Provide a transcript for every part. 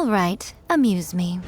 All right, amuse me.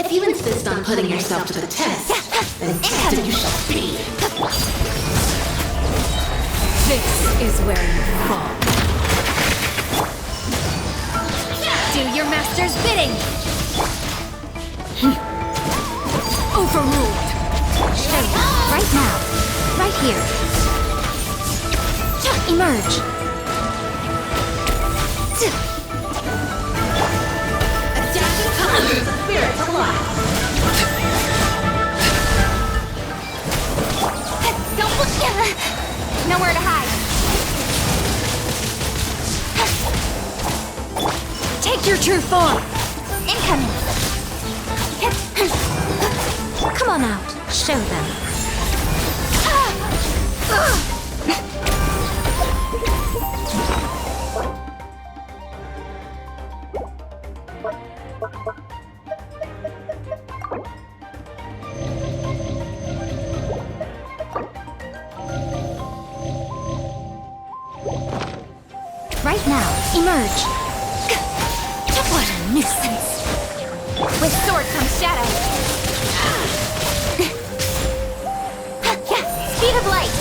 If you insist on putting yourself to the test, then tested you shall be. This is where you fall. Do your master's bidding! Overruled! Show them. Right now. Right here. Emerge! Adaptive colors the spirit alive. Nowhere to hide. Take your true form. Incoming. Come on out. Show them. Right now, emerge. What a nuisance. With sword comes shadow. Speed of light.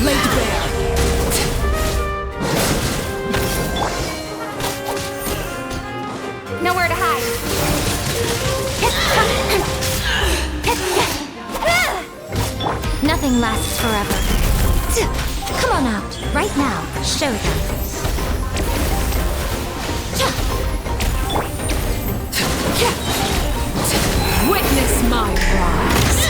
Laid bare. Nothing lasts forever. Come on out, right now. Show them. Witness my rise.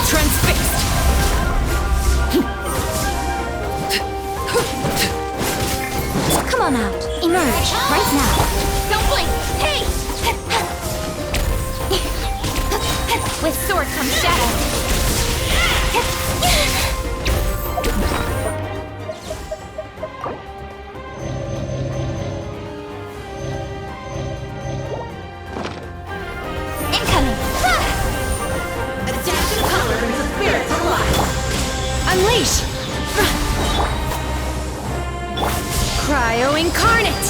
Transfixed. Come on out, emerge, right now. Don't blink. Hey! With sword comes shadow. Incoming! A dash of color brings the spirit to life. Unleash! Cryo incarnate!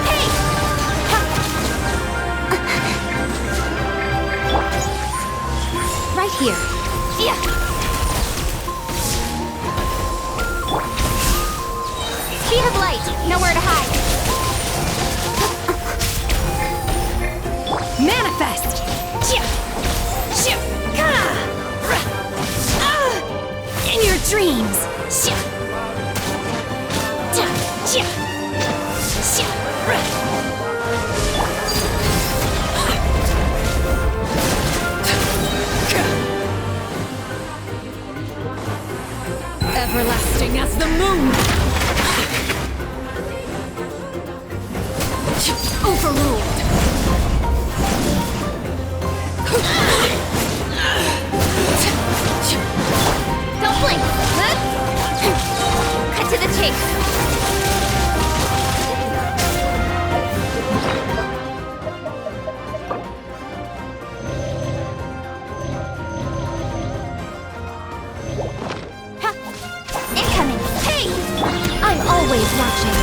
Hey! Right here. Yeah. Speed of light, nowhere to hide. Manifest! In your dreams! Everlasting as the moon! Overruled! Don't blink! Cut to the chase! Ha! Incoming! Hey! I'm always watching!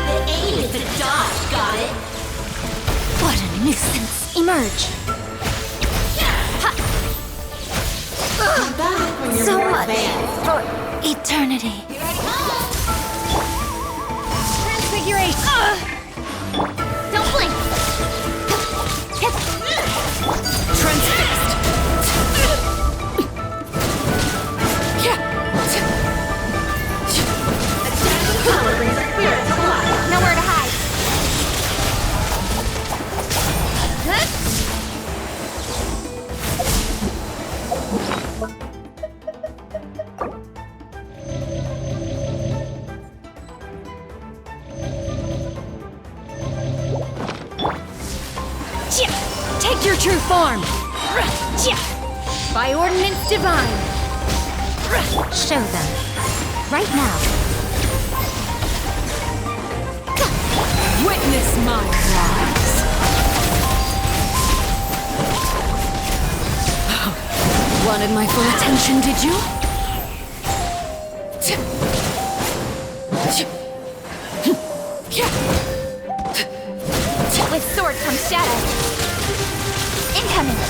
The aim is to dodge, got it? What a nuisance! Emerge! Come back when you're So more much advanced. for eternity. Transfiguration! Don't blink! Transfixed! A dash of color brings the spirit to life. Nowhere to hide. Take your true form! By ordinance divine! Show them. Right now. Witness my rise! Wanted my full attention, did you? With sword comes shadow. Incoming.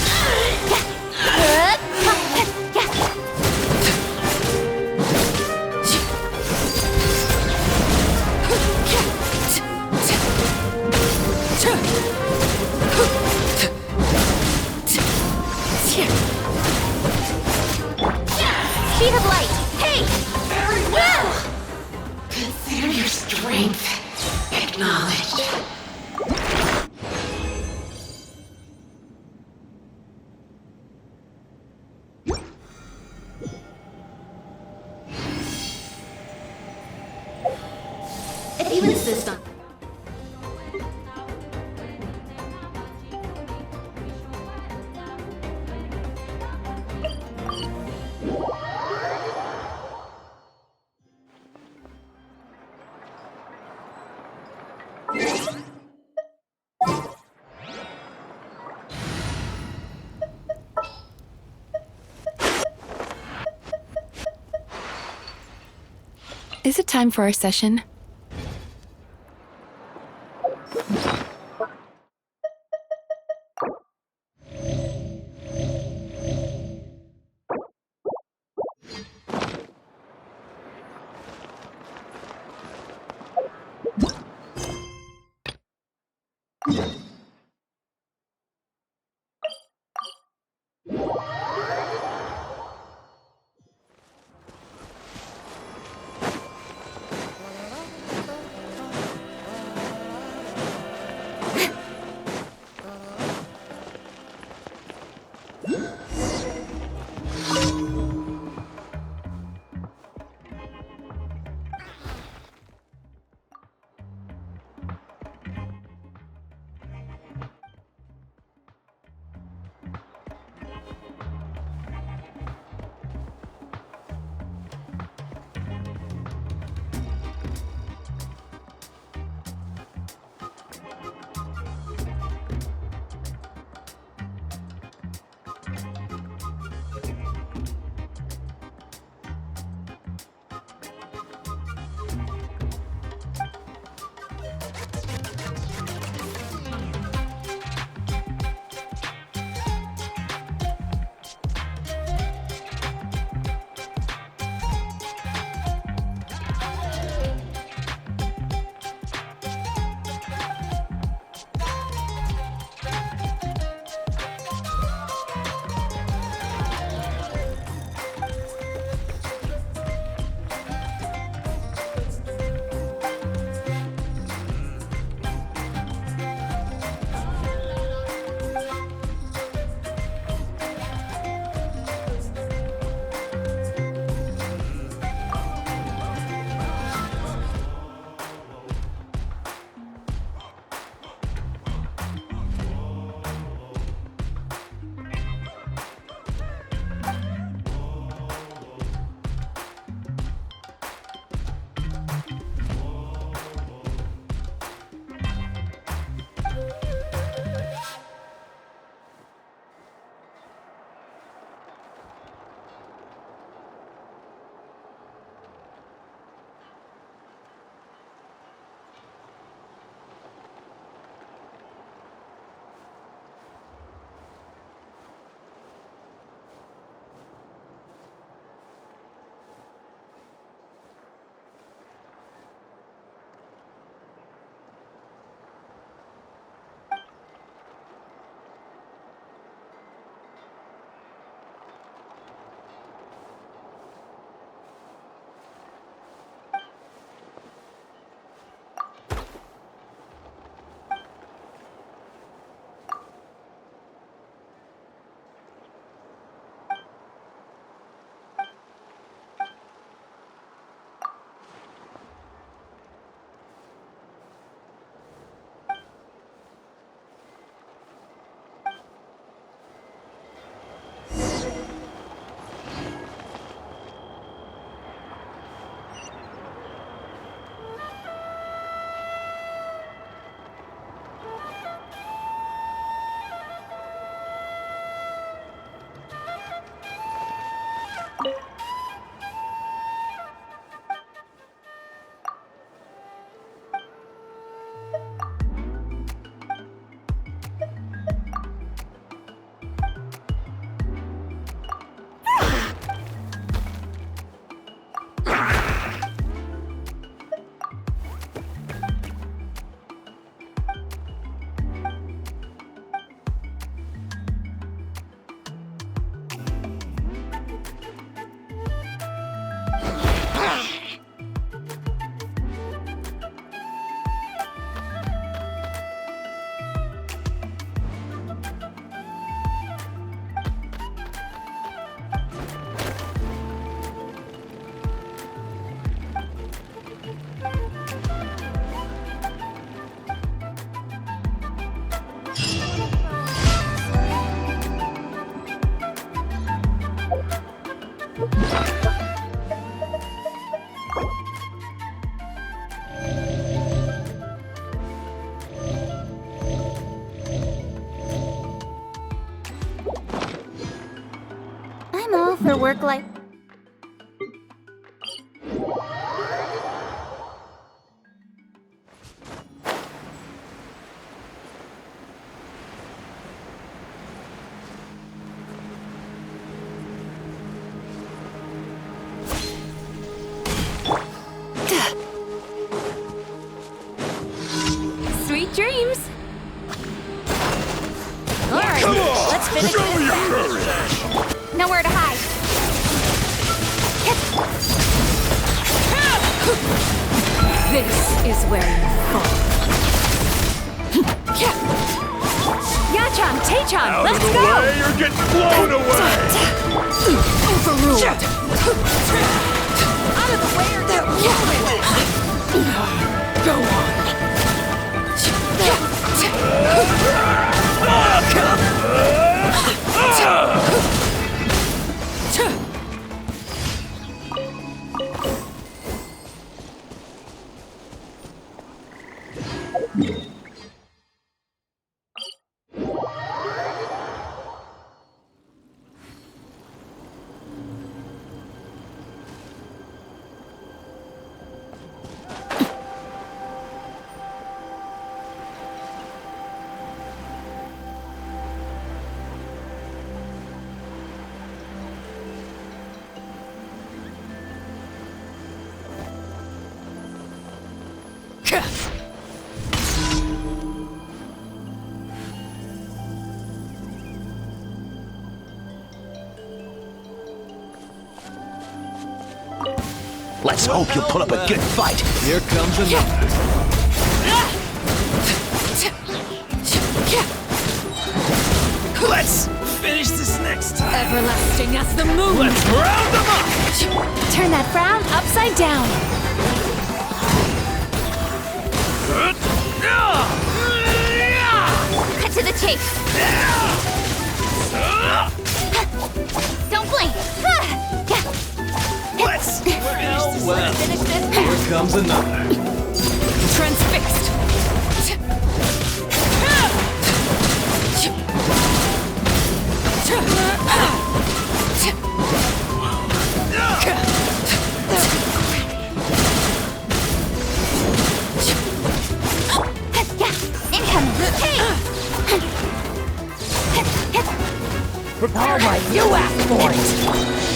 Speed of light. Hey! Consider your strength acknowledged. If you insist on Is it time for our session? I'm all for work life. Sweet dreams! Alright, let's finish this. Nowhere to hide. This is where you fall. Yachan, Taechan, let's go! Way, you're getting blown away! Overruled! Out of the way or they'll Go on! Let's hope you put up a good fight. Here comes another. Let's finish this next time. Everlasting as the moon! Let's round them up! Turn that frown upside down! cut to the chase. Don't blink. Let's Finish this. Here comes another. Transfixed! Incoming. All right, you asked for it!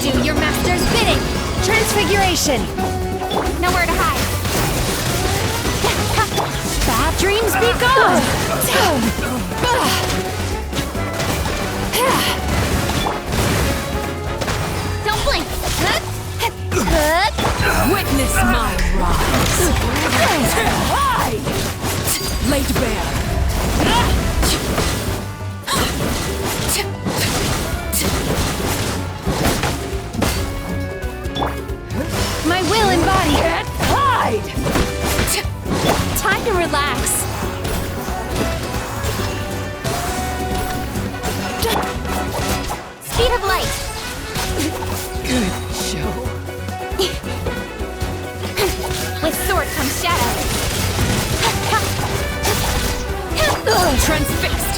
Do your master's bidding! Transfiguration! Nowhere to hide. Bad dreams be gone! Don't blink. Witness my rise! Laid bare! My will embodied! Hide! Time to relax. Speed of light. Good show. With sword comes shadow. Transfixed!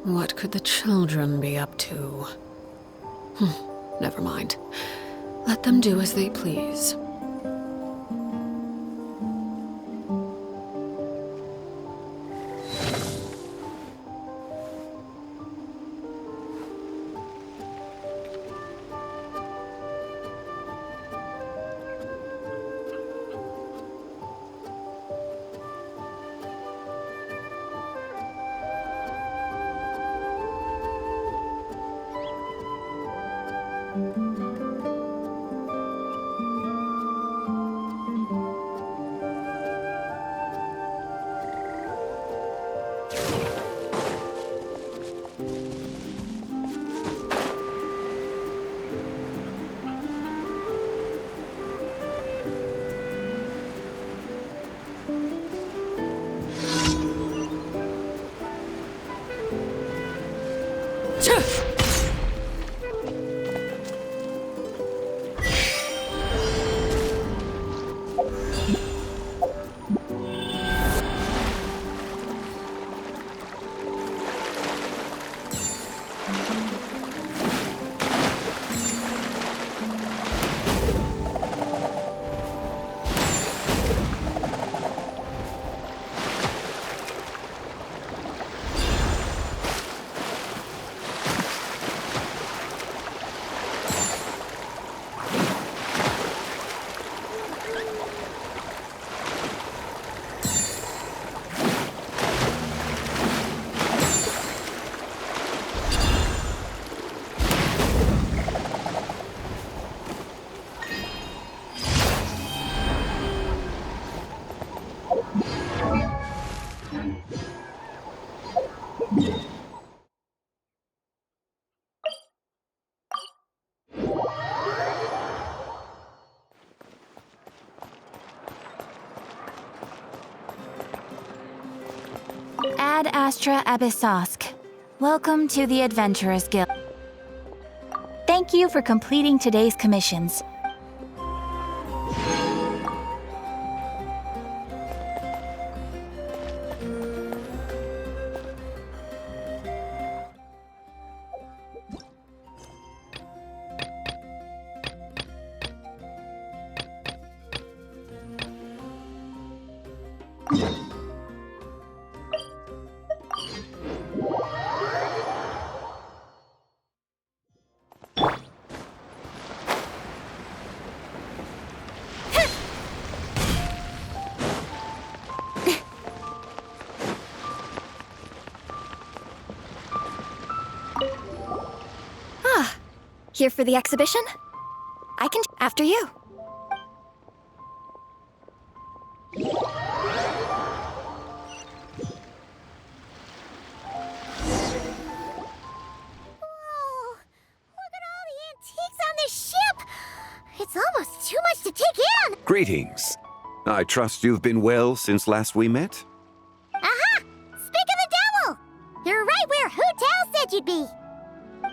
What could the children be up to? Never mind. Let them do as they please. Ad Astra Abyssosk. Welcome to the Adventurers Guild. Thank you for completing today's commissions. Here for the exhibition? I can after you. It's almost too much to take in! Greetings. I trust you've been well since last we met? Aha! Speak of the devil! You're right where Hu Tao said you'd be!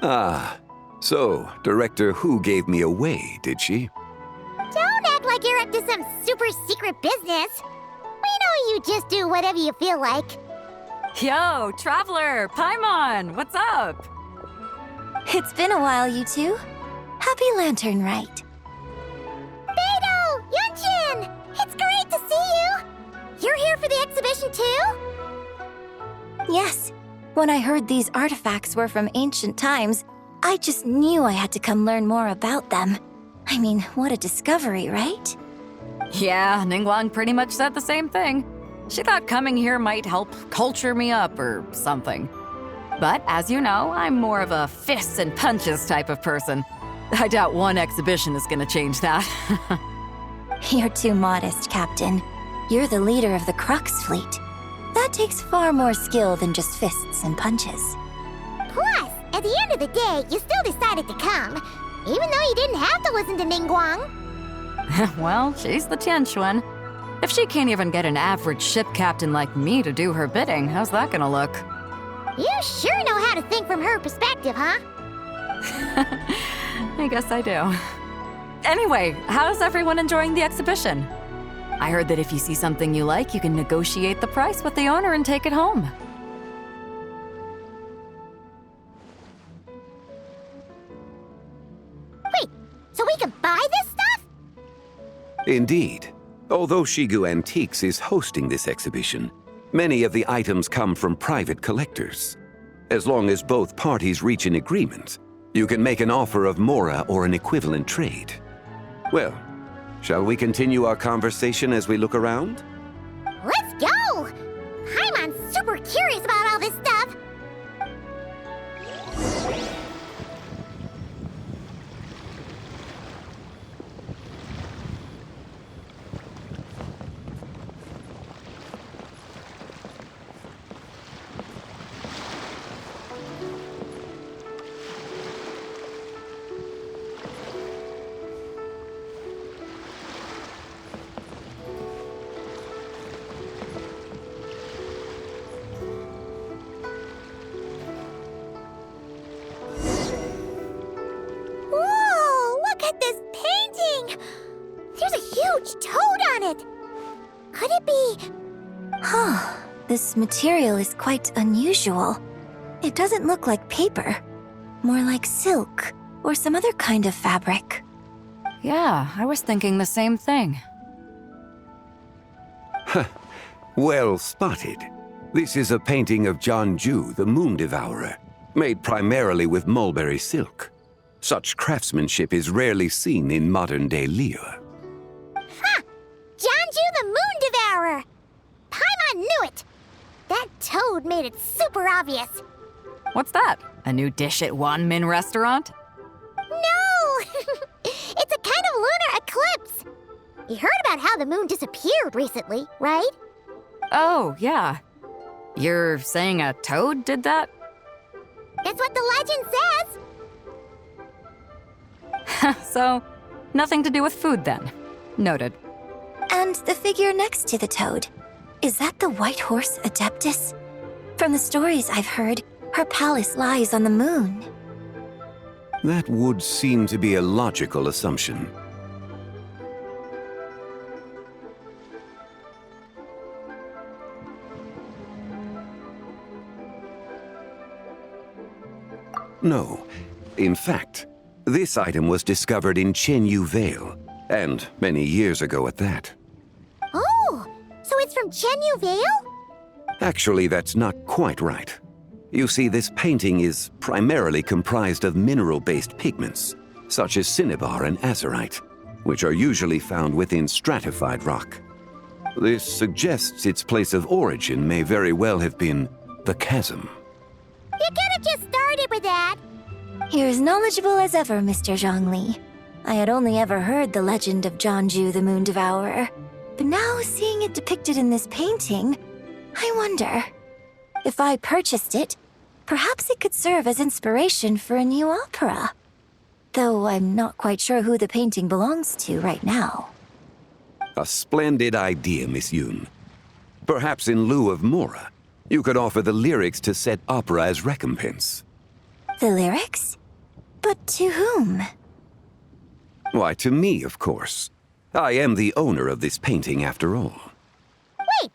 Ah, so Director Hu gave me away, did she? Don't act like you're up to some super secret business! We know you just do whatever you feel like. Yo, Traveler! Paimon! What's up? It's been a while, you two. Happy Lantern Rite. Beidou! Genshin! It's great to see you! You're here for the exhibition too? Yes. When I heard these artifacts were from ancient times, I just knew I had to come learn more about them. I mean, what a discovery, right? Yeah, Ningguang pretty much said the same thing. She thought coming here might help culture me up or something. But as you know, I'm more of a fists and punches type of person. I doubt one exhibition is gonna change that. You're too modest, Captain. You're the leader of the Crux fleet. That takes far more skill than just fists and punches. Plus, at the end of the day, you still decided to come, even though you didn't have to listen to Ningguang. Well, she's the Tianquan. If she can't even get an average ship captain like me to do her bidding, how's that gonna look? You sure know how to think from her perspective, huh? I guess I do. Anyway, how's everyone enjoying the exhibition? I heard that if you see something you like, you can negotiate the price with the owner and take it home. Wait, so we can buy this stuff? Indeed. Although Shigu Antiques is hosting this exhibition, many of the items come from private collectors. As long as both parties reach an agreement, you can make an offer of mora or an equivalent trade. Well, shall we continue our conversation as we look around? Let's go! Paimon's super curious about all this stuff. Toad on it! Could it be... Huh. This material is quite unusual. It doesn't look like paper. More like silk, or some other kind of fabric. Yeah, I was thinking the same thing. Well spotted. This is a painting of Jianju, the Moon Devourer, made primarily with mulberry silk. Such craftsmanship is rarely seen in modern-day Liyue. Ha! Jianju the Moon Devourer! Paimon knew it! That toad made it super obvious. What's that? A new dish at Wanmin restaurant? No! It's a kind of lunar eclipse. You heard about how the moon disappeared recently, right? Oh, yeah. You're saying a toad did that? That's what the legend says. So, nothing to do with food then. Noted. And the figure next to the toad. Is that the white horse Adeptus? From the stories I've heard, her palace lies on the moon. That would seem to be a logical assumption. No. In fact, this item was discovered in Chenyu Vale, and many years ago at that. Oh, so it's from Chenyu Vale? Actually, that's not quite right. You see, this painting is primarily comprised of mineral-based pigments, such as cinnabar and azurite, which are usually found within stratified rock. This suggests its place of origin may very well have been the chasm. You could have just started with that. You're as knowledgeable as ever, Mr. Zhongli. I had only ever heard the legend of Jianzhu the Moon Devourer, but now seeing it depicted in this painting, I wonder. If I purchased it, perhaps it could serve as inspiration for a new opera. Though I'm not quite sure who the painting belongs to right now. A splendid idea, Miss Yoon. Perhaps in lieu of Mora, you could offer the lyrics to said opera as recompense. The lyrics? But to whom? Why, to me, of course. I am the owner of this painting, after all. Wait,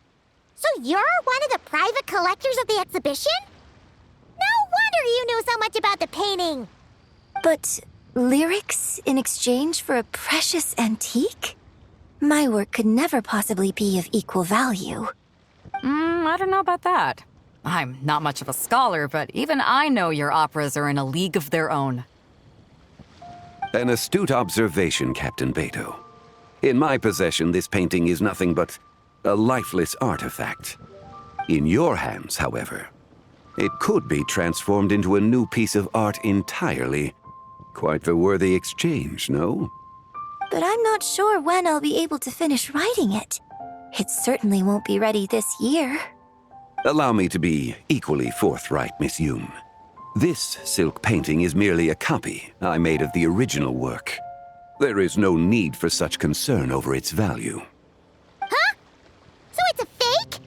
so you're one of the private collectors of the exhibition? No wonder you knew so much about the painting. But lyrics in exchange for a precious antique? My work could never possibly be of equal value. I don't know about that. I'm not much of a scholar, but even I know your operas are in a league of their own. An astute observation, Captain Beto. In my possession, this painting is nothing but a lifeless artifact. In your hands, however, it could be transformed into a new piece of art entirely. Quite the worthy exchange, no? But I'm not sure when I'll be able to finish writing it. It certainly won't be ready this year. Allow me to be equally forthright, Miss Yoon. This silk painting is merely a copy I made of the original work. There is no need for such concern over its value. Huh? So it's a fake?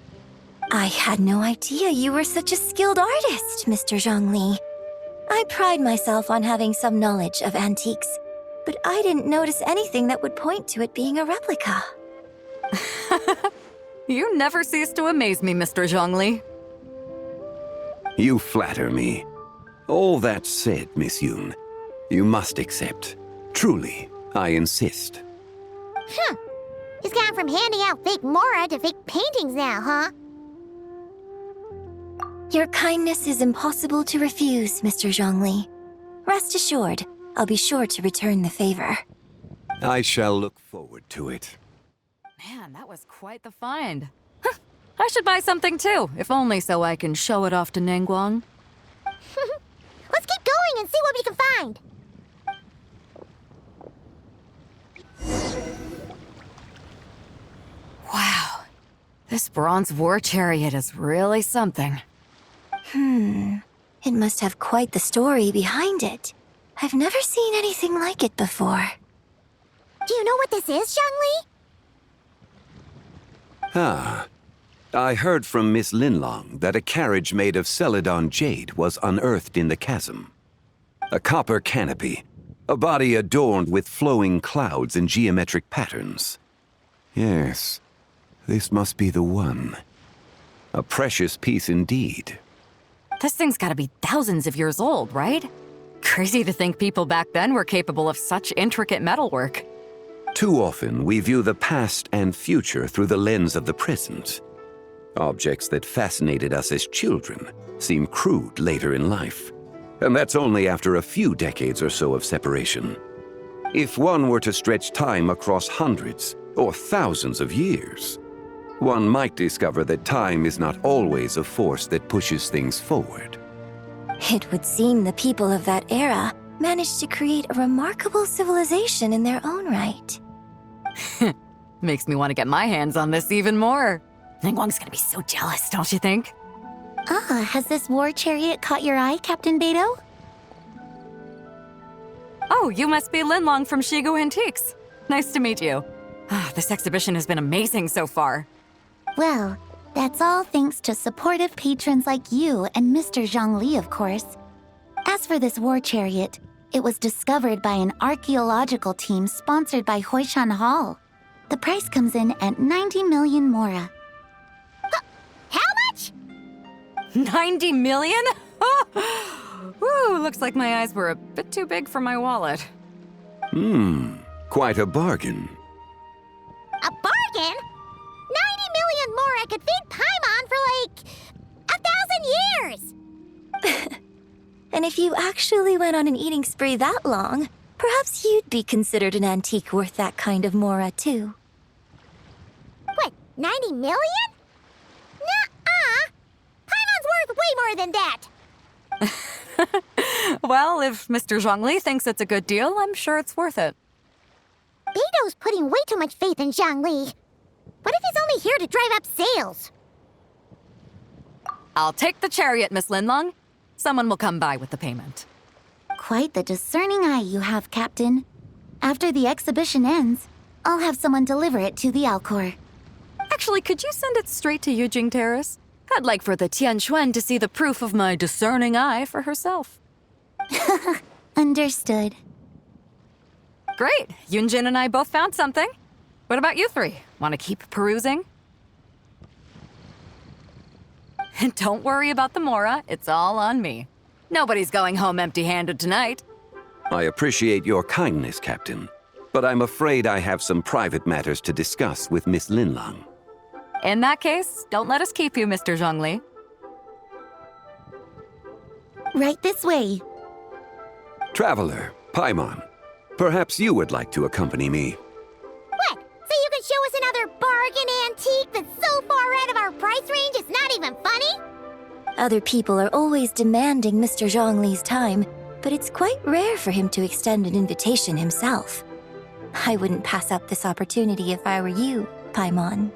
I had no idea you were such a skilled artist, Mr. Zhongli. I pride myself on having some knowledge of antiques, but I didn't notice anything that would point to it being a replica. You never cease to amaze me, Mr. Zhongli. You flatter me. All that said, Miss Yoon, you must accept. Truly, I insist. Huh. He's gone from handing out fake Mora to fake paintings now, huh? Your kindness is impossible to refuse, Mr. Zhongli. Rest assured, I'll be sure to return the favor. I shall look forward to it. Man, that was quite the find. Huh, I should buy something too, if only so I can show it off to Nangguang. Let's keep going and see what we can find. Wow, this bronze war chariot is really something. It must have quite the story behind it. I've never seen anything like it before. Do you know what this is, Zhongli? Ah. I heard from Miss Linlong that a carriage made of Celadon jade was unearthed in the chasm. A copper canopy, a body adorned with flowing clouds and geometric patterns. Yes, this must be the one. A precious piece indeed. This thing's gotta be thousands of years old, right? Crazy to think people back then were capable of such intricate metalwork. Too often, we view the past and future through the lens of the present. Objects that fascinated us as children seem crude later in life. And that's only after a few decades or so of separation. If one were to stretch time across hundreds or thousands of years, one might discover that time is not always a force that pushes things forward. It would seem the people of that era managed to create a remarkable civilization in their own right. Makes me want to get my hands on this even more. Ningguang's gonna be so jealous, don't you think? Ah, has this war chariot caught your eye, Captain Beto? Oh, you must be Linlong from Shigu Antiques. Nice to meet you. This exhibition has been amazing so far. Well, that's all thanks to supportive patrons like you and Mr. Zhongli, of course. As for this war chariot, it was discovered by an archaeological team sponsored by Hoishan Hall. The price comes in at 90 million mora. How much? 90 million? Woo, looks like my eyes were a bit too big for my wallet. Quite a bargain. A bargain? 90 million mora could feed Paimon for like 1,000 years! And if you actually went on an eating spree that long, perhaps you'd be considered an antique worth that kind of mora, too. What, 90 million? Nuh-uh! Paimon's worth way more than that! Well, if Mr. Zhongli thinks it's a good deal, I'm sure it's worth it. Beto's putting way too much faith in Zhongli. What if he's only here to drive up sales? I'll take the chariot, Miss Linlong. Someone will come by with the payment. Quite the discerning eye you have, Captain. After the exhibition ends, I'll have someone deliver it to the Alcor. Actually, could you send it straight to Yujing Terrace? I'd like for the Tianquan to see the proof of my discerning eye for herself. Understood. Great. Yunjin and I both found something. What about you three? Want to keep perusing? And don't worry about the mora. It's all on me. Nobody's going home empty-handed tonight. I appreciate your kindness, Captain, but I'm afraid I have some private matters to discuss with Miss Linlong. In that case, don't let us keep you, Mr. Zhongli. Right this way. Traveler, Paimon, perhaps you would like to accompany me. What? So you can show us another bargain antique that's so far out of our price range it's not even funny? Other people are always demanding Mr. Zhongli's time, but it's quite rare for him to extend an invitation himself. I wouldn't pass up this opportunity if I were you, Paimon.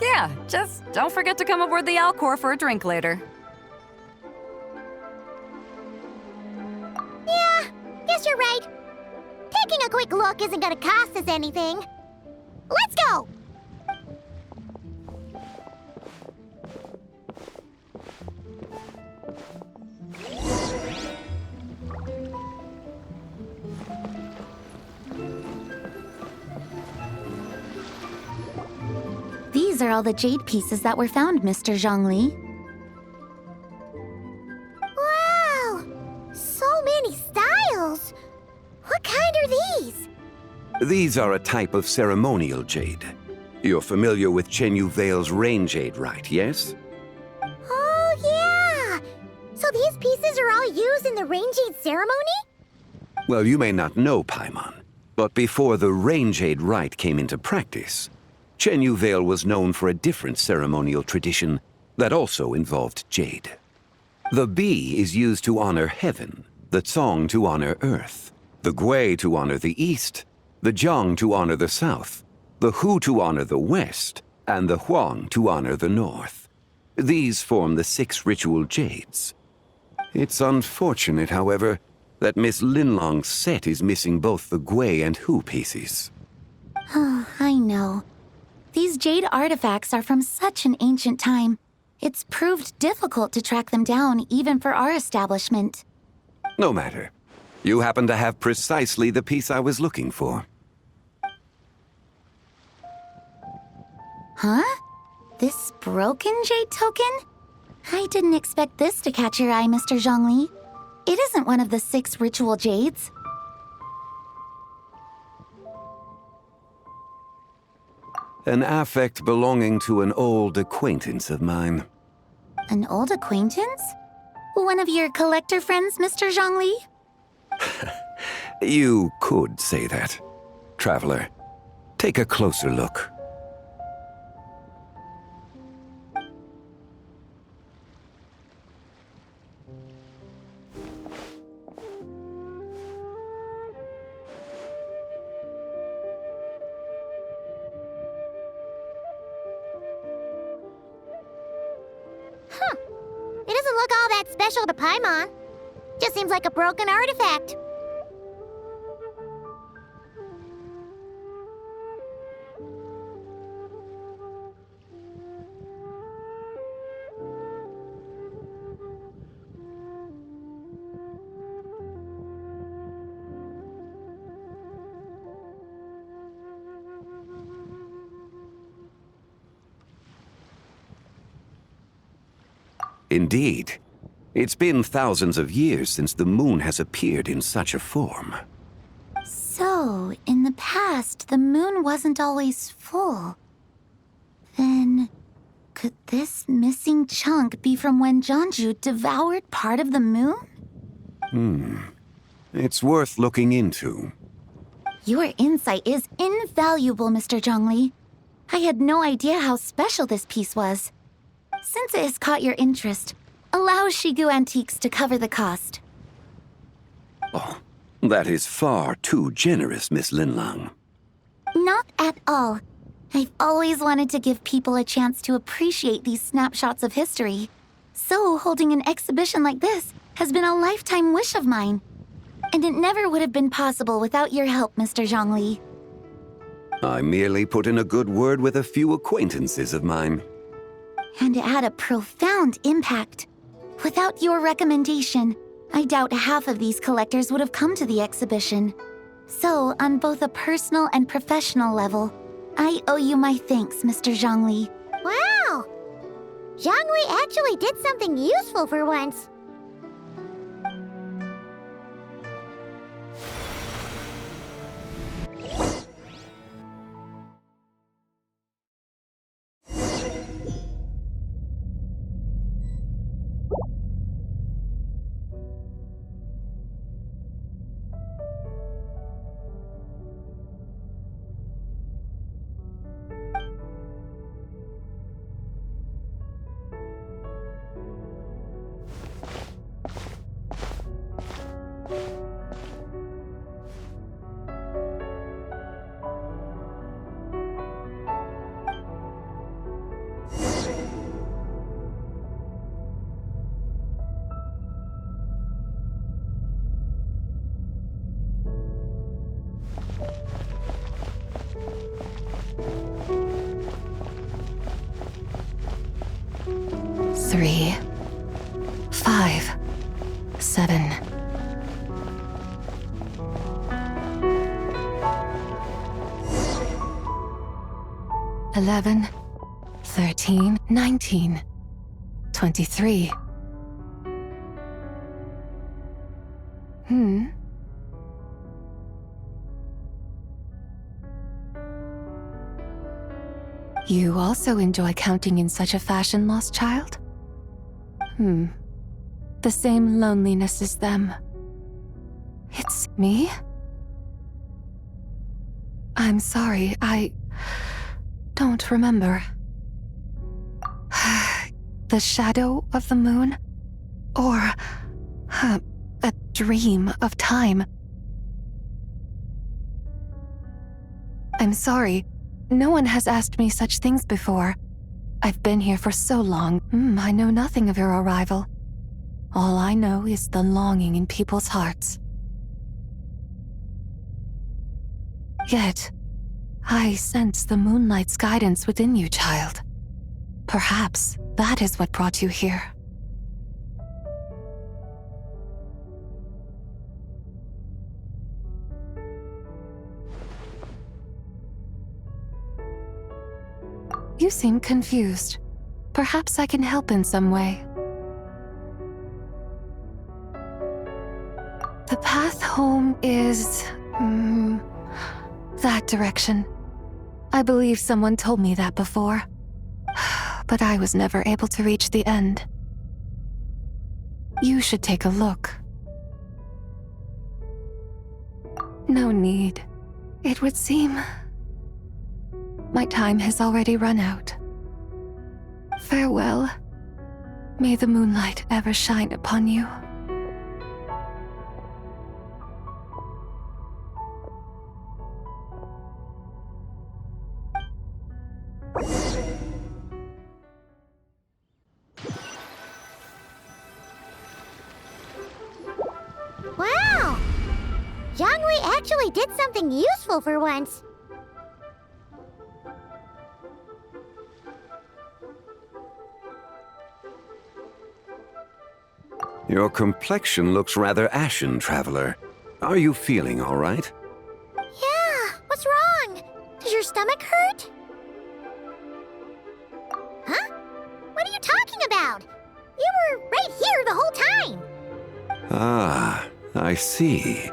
Yeah, just don't forget to come aboard the Alcor for a drink later. Yeah, guess you're right. Taking a quick look isn't gonna cost us anything. Let's go! These are all the jade pieces that were found, Mr. Zhongli. Wow! So many styles! What kind are these? These are a type of ceremonial jade. You're familiar with Chenyu Vale's rain jade, right, yes? Oh, yeah! So these pieces are all used in the rain jade ceremony? Well, you may not know, Paimon, but before the rain jade rite came into practice, Chenyu Vale was known for a different ceremonial tradition that also involved jade. The bee is used to honor heaven, the Tsong to honor earth, the Gui to honor the east, the Jiang to honor the south, the Hu to honor the west, and the Huang to honor the north. These form the 6 ritual jades. It's unfortunate, however, that Miss Linlong's set is missing both the Gui and Hu pieces. Oh, I know. These jade artifacts are from such an ancient time. It's proved difficult to track them down even for our establishment. No matter. You happen to have precisely the piece I was looking for. Huh? This broken jade token? I didn't expect this to catch your eye, Mr. Zhongli. It isn't one of the 6 ritual jades. An affect belonging to an old acquaintance of mine. An old acquaintance? One of your collector friends, Mr. Zhongli? You could say that. Traveler, take a closer look. that special to Paimon. Just seems like a broken artifact. Indeed. It's been thousands of years since the moon has appeared in such a form. So, in the past, the moon wasn't always full. Then, could this missing chunk be from when Jeonju devoured part of the moon? It's worth looking into. Your insight is invaluable, Mr. Zhongli. I had no idea how special this piece was. Since it has caught your interest, allow Shigu Antiques to cover the cost. Oh, that is far too generous, Miss Linlang. Not at all. I've always wanted to give people a chance to appreciate these snapshots of history. So holding an exhibition like this has been a lifetime wish of mine. And it never would have been possible without your help, Mr. Zhongli. I merely put in a good word with a few acquaintances of mine. And it had a profound impact. Without your recommendation, I doubt half of these collectors would have come to the exhibition. So, on both a personal and professional level, I owe you my thanks, Mr. Zhongli. Wow! Zhongli actually did something useful for once. Three, 5, 7. $11, 13, 19, 23. You also enjoy counting in such a fashion, lost child? The same loneliness as them. It's me? I'm sorry, I don't remember. The shadow of the moon? Or a dream of time? I'm sorry. No one has asked me such things before. I've been here for so long, I know nothing of your arrival. All I know is the longing in people's hearts. Yet, I sense the moonlight's guidance within you, child. Perhaps that is what brought you here. You seem confused. Perhaps I can help in some way. The path home is... that direction. I believe someone told me that before. But I was never able to reach the end. You should take a look. No need. It would seem... my time has already run out. Farewell. May the moonlight ever shine upon you. Zhongli actually did something useful for once. Your complexion looks rather ashen, traveler. Are you feeling all right? Yeah, what's wrong? Does your stomach hurt? Huh? What are you talking about? You were right here the whole time. Ah, I see.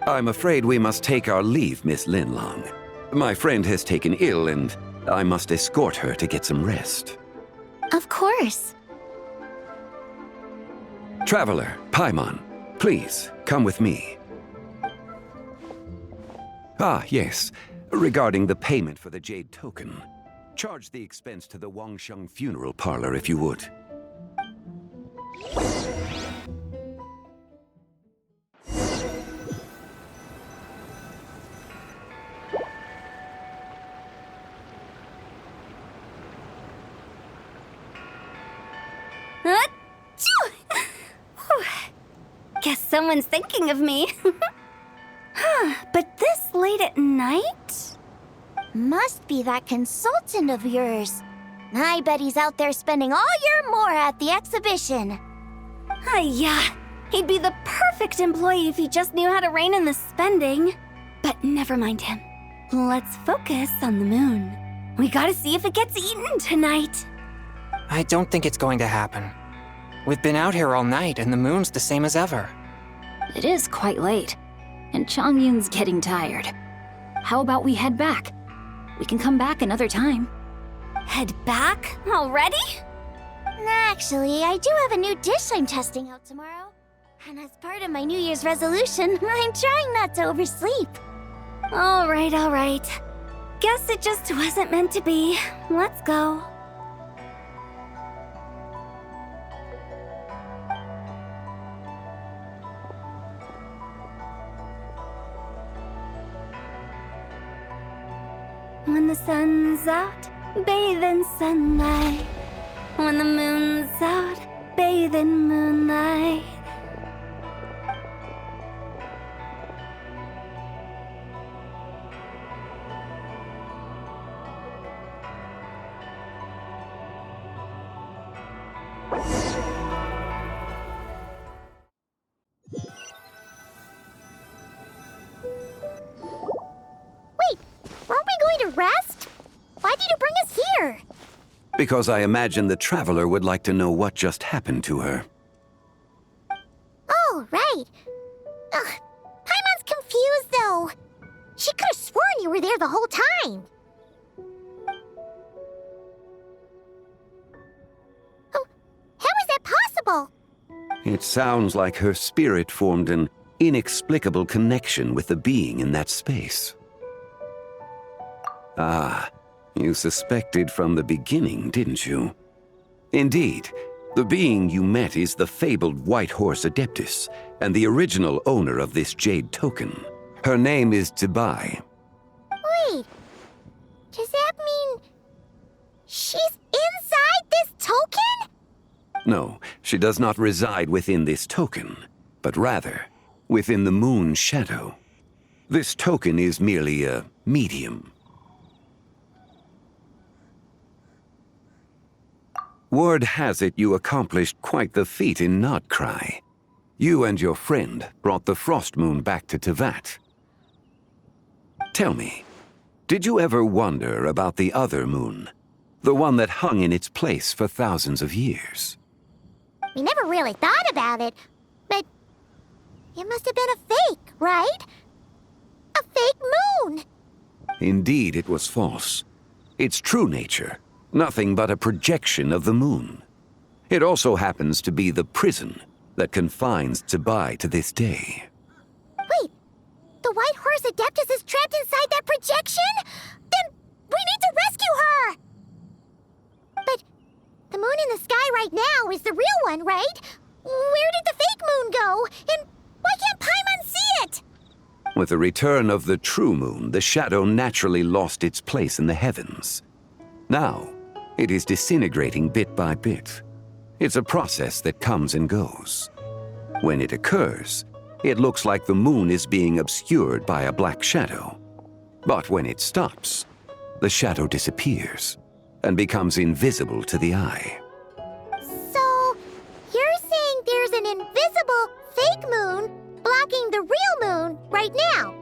I'm afraid we must take our leave, Miss Linlong. My friend has taken ill, and I must escort her to get some rest. Of course. Traveler, Paimon, please, come with me. Ah, yes. Regarding the payment for the Jade Token. Charge the expense to the Wangsheng Funeral Parlor if you would. Guess someone's thinking of me. But this late at night? Must be that consultant of yours. I bet he's out there spending all year more at the exhibition. Yeah, he'd be the perfect employee if he just knew how to rein in the spending. But never mind him. Let's focus on the moon. We gotta see if it gets eaten tonight. I don't think it's going to happen. We've been out here all night, and the moon's the same as ever. It is quite late, and Chongyun's getting tired. How about we head back? We can come back another time. Head back? Already? Actually, I do have a new dish I'm testing out tomorrow. And as part of my New Year's resolution, I'm trying not to oversleep. All right. Guess it just wasn't meant to be. Let's go. When the sun's out, bathe in sunlight. When the moon's out, bathe in moonlight. Wait, weren't we going to rest? Why did you bring us here? Because I imagine the traveler would like to know what just happened to her. Oh, right. Ugh, Paimon's confused, though. She could have sworn you were there the whole time. Oh, how is that possible? It sounds like her spirit formed an inexplicable connection with the being in that space. Ah, you suspected from the beginning, didn't you? Indeed, the being you met is the fabled White Horse Adeptus, and the original owner of this Jade Token. Her name is Tibai. Wait, does that mean she's inside this token? No, she does not reside within this token, but rather within the moon's shadow. This token is merely a medium. Word has it you accomplished quite the feat in Notcry. You and your friend brought the Frost Moon back to Tevat. Tell me, did you ever wonder about the other moon? The one that hung in its place for thousands of years? We never really thought about it, but it must have been a fake, right? A fake moon! Indeed, it was false. Its true nature, nothing but a projection of the moon. It also happens to be the prison that confines Tibai to this day. Wait, the White Horse Adeptus is trapped inside that projection? Then we need to rescue her! But the moon in the sky right now is the real one, right? Where did the fake moon go? And why can't Paimon see it? With the return of the true moon, the shadow naturally lost its place in the heavens. Now, it is disintegrating bit by bit. It's a process that comes and goes. When it occurs, it looks like the moon is being obscured by a black shadow. But when it stops, the shadow disappears and becomes invisible to the eye. So, you're saying there's an invisible fake moon blocking the real moon right now?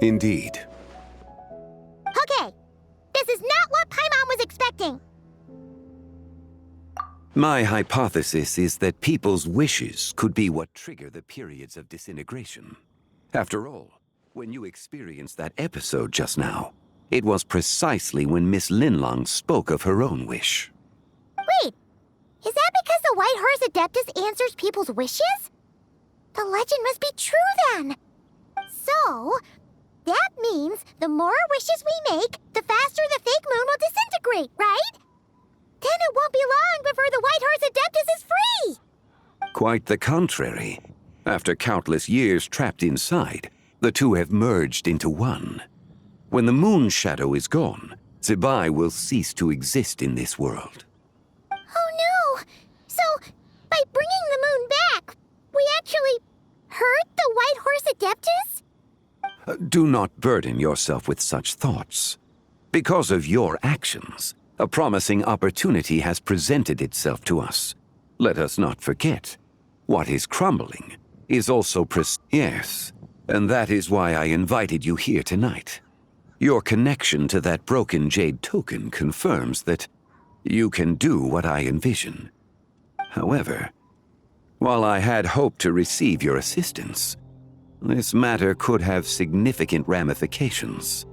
Indeed. Okay, this is not what Paimon was expecting. My hypothesis is that people's wishes could be what trigger the periods of disintegration. After all, when you experienced that episode just now, it was precisely when Miss Linlong spoke of her own wish. Wait, is that because the White Horse Adeptus answers people's wishes? The legend must be true then. So, that means the more wishes we make, the faster the fake moon will disintegrate, right? Then it won't be long before the White Horse Adeptus is free! Quite the contrary. After countless years trapped inside, the two have merged into one. When the moon shadow is gone, Zibai will cease to exist in this world. Oh no! So, by bringing the moon back, we actually hurt the White Horse Adeptus? Do not burden yourself with such thoughts. Because of your actions, a promising opportunity has presented itself to us. Let us not forget, what is crumbling is also Yes, and that is why I invited you here tonight. Your connection to that broken jade token confirms that you can do what I envision. However, while I had hoped to receive your assistance, this matter could have significant ramifications.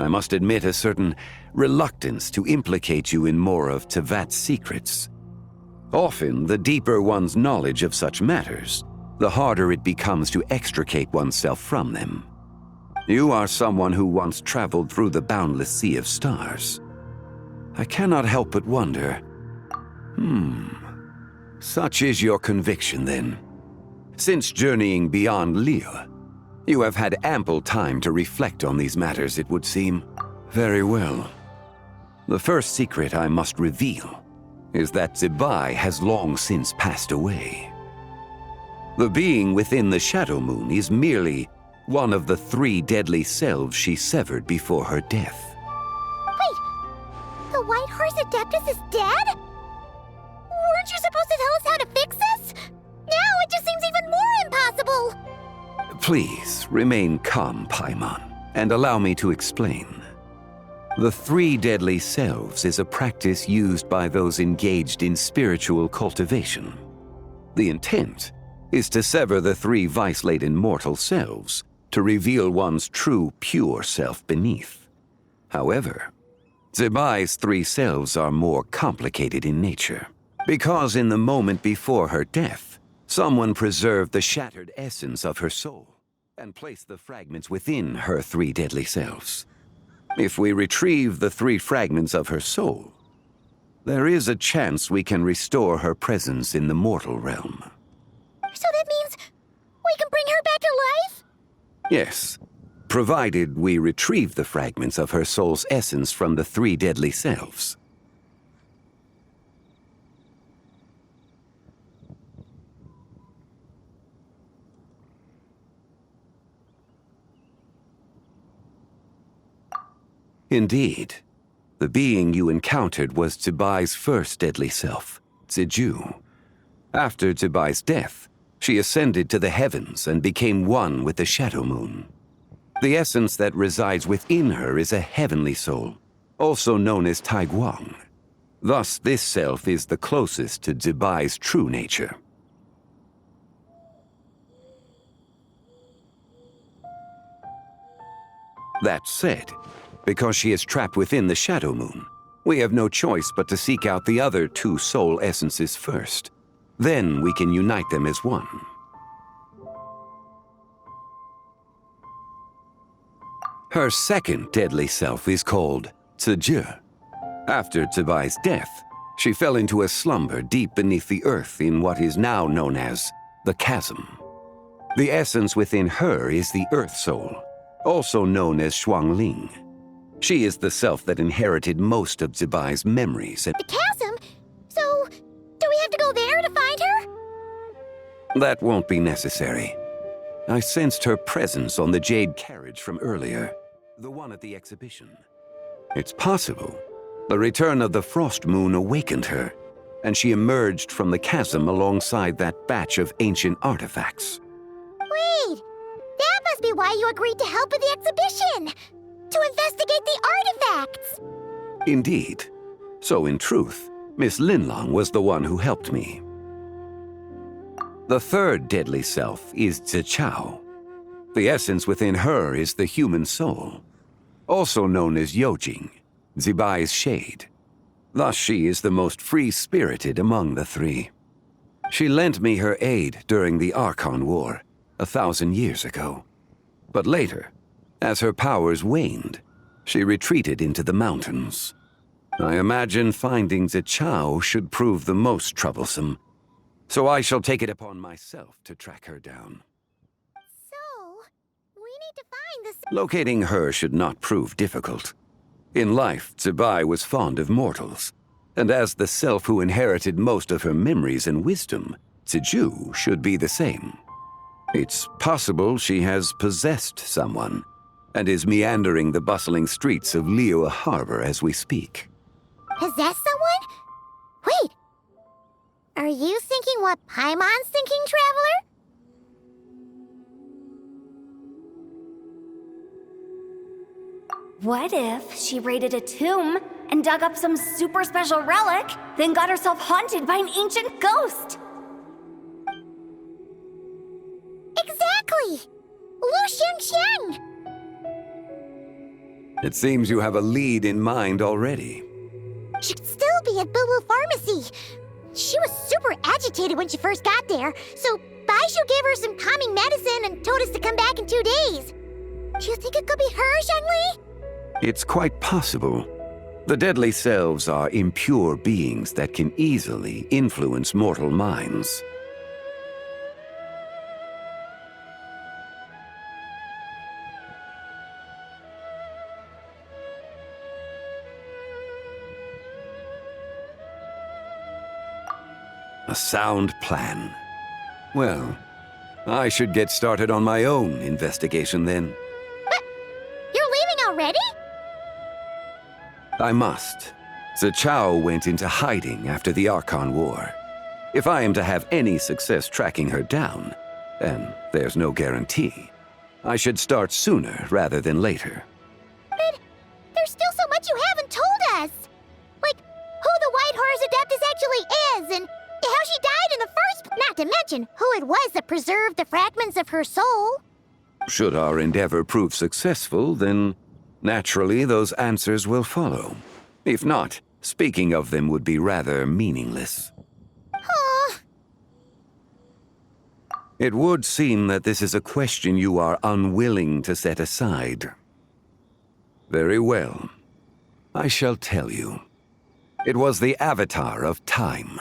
I must admit a certain reluctance to implicate you in more of Tevat's secrets. Often, the deeper one's knowledge of such matters, the harder it becomes to extricate oneself from them. You are someone who once traveled through the boundless sea of stars. I cannot help but wonder, such is your conviction then. Since journeying beyond Lille, you have had ample time to reflect on these matters, it would seem. Very well. The first secret I must reveal is that Zibai has long since passed away. The being within the Shadow Moon is merely one of the 3 deadly selves she severed before her death. Wait, the White Horse Adeptus is dead? Weren't you supposed to tell us how to fix this? Now it just seems even more impossible! Please, remain calm, Paimon, and allow me to explain. The 3 deadly selves is a practice used by those engaged in spiritual cultivation. The intent is to sever the 3 vice-laden mortal selves to reveal one's true, pure self beneath. However, Zibai's 3 selves are more complicated in nature, because in the moment before her death, someone preserved the shattered essence of her soul and placed the fragments within her 3 deadly selves. If we retrieve the 3 fragments of her soul, there is a chance we can restore her presence in the mortal realm. So that means we can bring her back to life? Yes, provided we retrieve the fragments of her soul's essence from the 3 deadly selves. Indeed, the being you encountered was Zibai's first deadly self, Ziju. After Zibai's death, she ascended to the heavens and became one with the Shadow Moon. The essence that resides within her is a heavenly soul, also known as Taiguang. Thus, this self is the closest to Zibai's true nature. That said, because she is trapped within the Shadow Moon, we have no choice but to seek out the other 2 soul essences first. Then we can unite them as one. Her second deadly self is called Zizhi. After Zibai's death, she fell into a slumber deep beneath the earth in what is now known as the Chasm. The essence within her is the Earth Soul, also known as Xuangling. She is the self that inherited most of Zibai's memories. The chasm? So, do we have to go there to find her? That won't be necessary. I sensed her presence on the jade carriage from earlier, the one at the exhibition. It's possible the return of the Frost Moon awakened her, and she emerged from the chasm alongside that batch of ancient artifacts. Wait, that must be why you agreed to help with the exhibition! To investigate the artifacts! Indeed. So in truth, Miss Linlong was the one who helped me. The third deadly self is Zichao. The essence within her is the human soul, also known as Yojing, Zibai's shade. Thus she is the most free-spirited among the three. She lent me her aid during the Archon War, 1,000 years ago. But later, as her powers waned, she retreated into the mountains. I imagine finding Zichao should prove the most troublesome, so I shall take it upon myself to track her down. So, we need to find this. Locating her should not prove difficult. In life, Zibai was fond of mortals, and as the self who inherited most of her memories and wisdom, Zizhi should be the same. It's possible she has possessed someone, and is meandering the bustling streets of Liyue Harbor as we speak. Possess someone? Wait! Are you thinking what Paimon's thinking, Traveler? What if she raided a tomb and dug up some super special relic, then got herself haunted by an ancient ghost? Exactly! Lu Xiangxiang! It seems you have a lead in mind already. She'd still be at Boo Boo Pharmacy. She was super agitated when she first got there, so Baishu gave her some calming medicine and told us to come back in 2 days. Do you think it could be her, Zhongli? It's quite possible. The deadly selves are impure beings that can easily influence mortal minds. A sound plan. Well, I should get started on my own investigation then. But you're leaving already? I must. Zichao went into hiding after the Archon War. If I am to have any success tracking her down, and there's no guarantee, I should start sooner rather than later. But there's still so much you haven't told us! Like, who the White Horse Adeptus actually is, and how she died in the first... Not to mention who it was that preserved the fragments of her soul. Should our endeavor prove successful, then naturally those answers will follow. If not, speaking of them would be rather meaningless. Huh. It would seem that this is a question you are unwilling to set aside. Very well. I shall tell you. It was the Avatar of Time.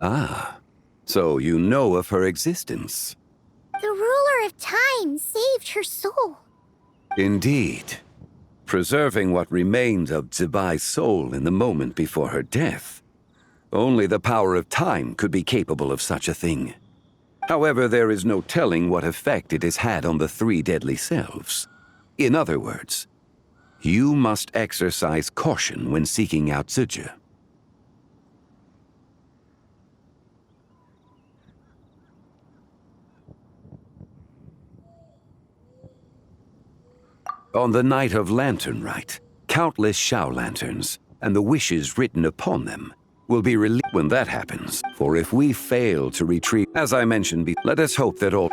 Ah, so you know of her existence. The ruler of time saved her soul. Indeed. Preserving what remained of Zibai's soul in the moment before her death. Only the power of time could be capable of such a thing. However, there is no telling what effect it has had on the three deadly selves. In other words, you must exercise caution when seeking out Zizhi. On the night of Lantern Rite, countless Shao lanterns, and the wishes written upon them, will be released when that happens. For if we fail to retrieve, as I mentioned, let us hope that all...